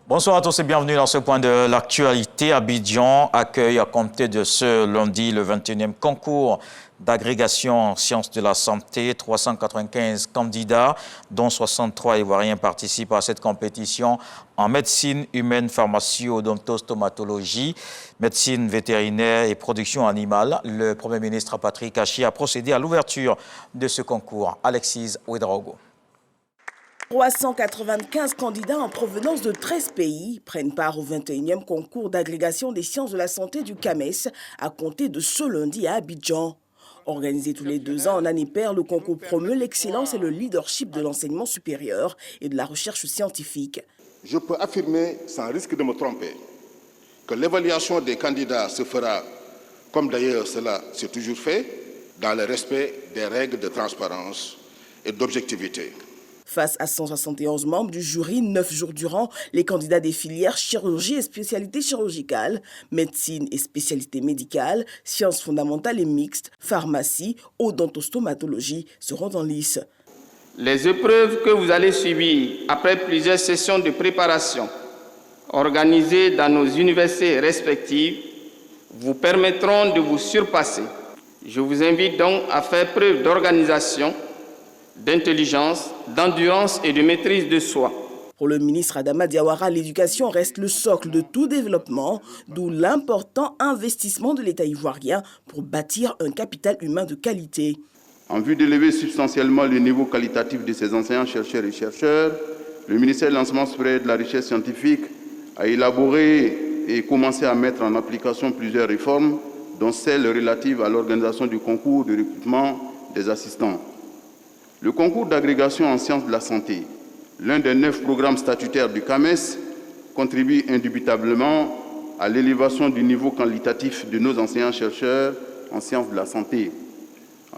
Bonsoir à tous et bienvenue dans ce point de l'actualité. Abidjan accueille à compter de ce lundi le 21e concours d'agrégation en sciences de la santé. 395 candidats, dont 63 Ivoiriens, participent à cette compétition en médecine humaine, pharmacie, odontostomatologie, médecine vétérinaire et production animale. Le Premier ministre Patrick Achi a procédé à l'ouverture de ce concours. Alexis Ouedraogo. 395 candidats en provenance de 13 pays prennent part au 21e concours d'agrégation des sciences de la santé du CAMES à compter de ce lundi à Abidjan. Organisé tous les 2 ans en année paire, le concours promeut l'excellence et le leadership de l'enseignement supérieur et de la recherche scientifique. Je peux affirmer, sans risque de me tromper, que l'évaluation des candidats se fera, comme d'ailleurs cela s'est toujours fait, dans le respect des règles de transparence et d'objectivité. Face à 171 membres du jury, 9 jours durant, les candidats des filières chirurgie et spécialité chirurgicale, médecine et spécialité médicale, sciences fondamentales et mixtes, pharmacie, odontostomatologie seront en lice. Les épreuves que vous allez subir après plusieurs sessions de préparation organisées dans nos universités respectives vous permettront de vous surpasser. Je vous invite donc à faire preuve d'organisation, d'intelligence, d'endurance et de maîtrise de soi. Pour le ministre Adama Diawara, l'éducation reste le socle de tout développement, d'où l'important investissement de l'État ivoirien pour bâtir un capital humain de qualité. En vue d'élever substantiellement le niveau qualitatif de ses enseignants, chercheurs et chercheurs, le ministère de l'Enseignement supérieur et de la Recherche scientifique a élaboré et commencé à mettre en application plusieurs réformes, dont celle relative à l'organisation du concours de recrutement des assistants. Le concours d'agrégation en sciences de la santé, l'un des 9 programmes statutaires du CAMES, contribue indubitablement à l'élévation du niveau qualitatif de nos enseignants-chercheurs en sciences de la santé.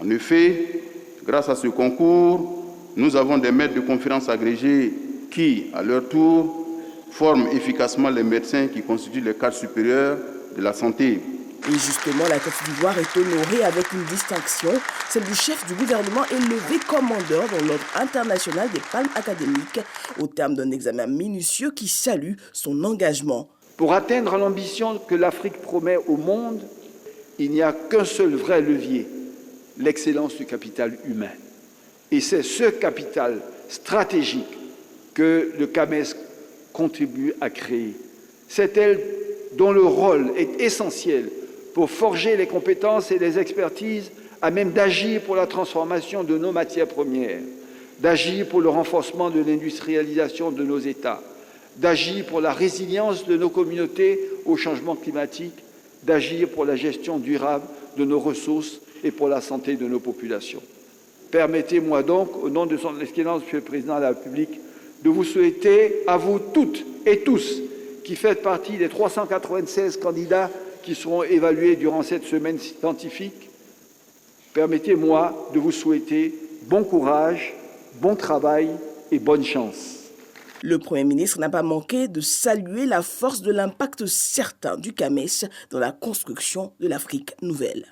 En effet, grâce à ce concours, nous avons des maîtres de conférences agrégés qui, à leur tour, forment efficacement les médecins qui constituent les cadres supérieurs de la santé. Et justement, la Côte d'Ivoire est honorée avec une distinction, celle du chef du gouvernement élevé commandeur dans l'ordre international des palmes académiques, au terme d'un examen minutieux qui salue son engagement. Pour atteindre l'ambition que l'Afrique promet au monde, il n'y a qu'un seul vrai levier, l'excellence du capital humain. Et c'est ce capital stratégique que le CAMES contribue à créer. C'est elle dont le rôle est essentiel pour forger les compétences et les expertises à même d'agir pour la transformation de nos matières premières, d'agir pour le renforcement de l'industrialisation de nos États, d'agir pour la résilience de nos communautés au changement climatique, d'agir pour la gestion durable de nos ressources et pour la santé de nos populations. Permettez-moi donc, au nom de son Excellence, Monsieur le Président de la République, de vous souhaiter à vous toutes et tous qui faites partie des 396 candidats qui seront évalués durant cette semaine scientifique, permettez-moi de vous souhaiter bon courage, bon travail et bonne chance. Le Premier ministre n'a pas manqué de saluer la force de l'impact certain du CAMES dans la construction de l'Afrique nouvelle.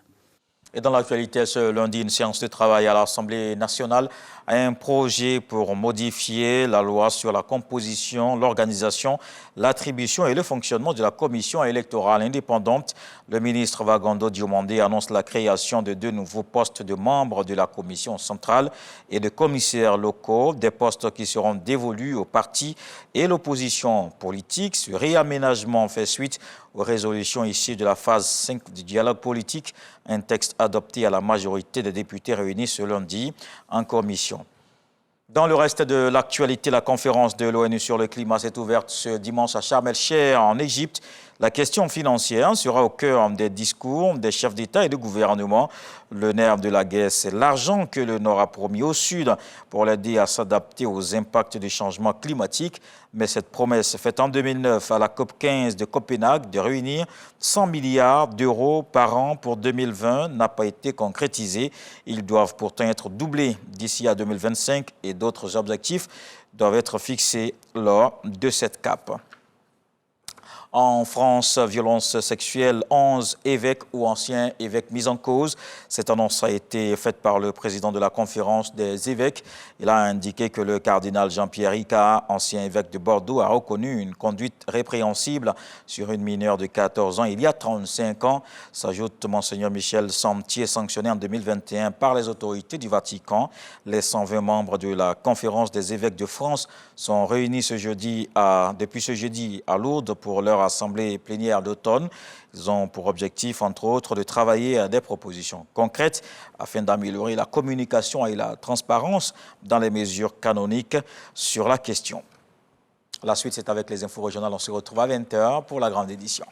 Et dans l'actualité, ce lundi, une séance de travail à l'Assemblée nationale a un projet pour modifier la loi sur la composition, l'organisation, l'attribution et le fonctionnement de la commission électorale indépendante. Le ministre Vagando Diomandé annonce la création de 2 nouveaux postes de membres de la commission centrale et de commissaires locaux, des postes qui seront dévolus aux partis et l'opposition politique. Ce réaménagement fait suite aux résolutions issues de la phase 5 du dialogue politique, un texte adopté à la majorité des députés réunis ce lundi en commission. Dans le reste de l'actualité, la conférence de l'ONU sur le climat s'est ouverte ce dimanche à Sharm el-Sheikh en Égypte. La question financière sera au cœur des discours des chefs d'État et de gouvernement. Le nerf de la guerre, c'est l'argent que le Nord a promis au Sud pour l'aider à s'adapter aux impacts du changement climatique. Mais cette promesse faite en 2009 à la COP15 de Copenhague de réunir 100 milliards d'euros par an pour 2020 n'a pas été concrétisée. Ils doivent pourtant être doublés d'ici à 2025 et d'autres objectifs doivent être fixés lors de cette CAP. En France, violence sexuelle, 11 évêques ou anciens évêques mis en cause. Cette annonce a été faite par le président de la conférence des évêques. Il a indiqué que le cardinal Jean-Pierre Icard, ancien évêque de Bordeaux, a reconnu une conduite répréhensible sur une mineure de 14 ans il y a 35 ans. S'ajoute Monseigneur Michel Samtier, sanctionné en 2021 par les autorités du Vatican. Les 120 membres de la conférence des évêques de France sont réunis depuis ce jeudi à Lourdes pour leur assemblée plénière d'automne. Ils ont pour objectif, entre autres, de travailler à des propositions concrètes afin d'améliorer la communication et la transparence dans les mesures canoniques sur la question. La suite, c'est avec les infos régionales. On se retrouve à 20 h pour la grande édition.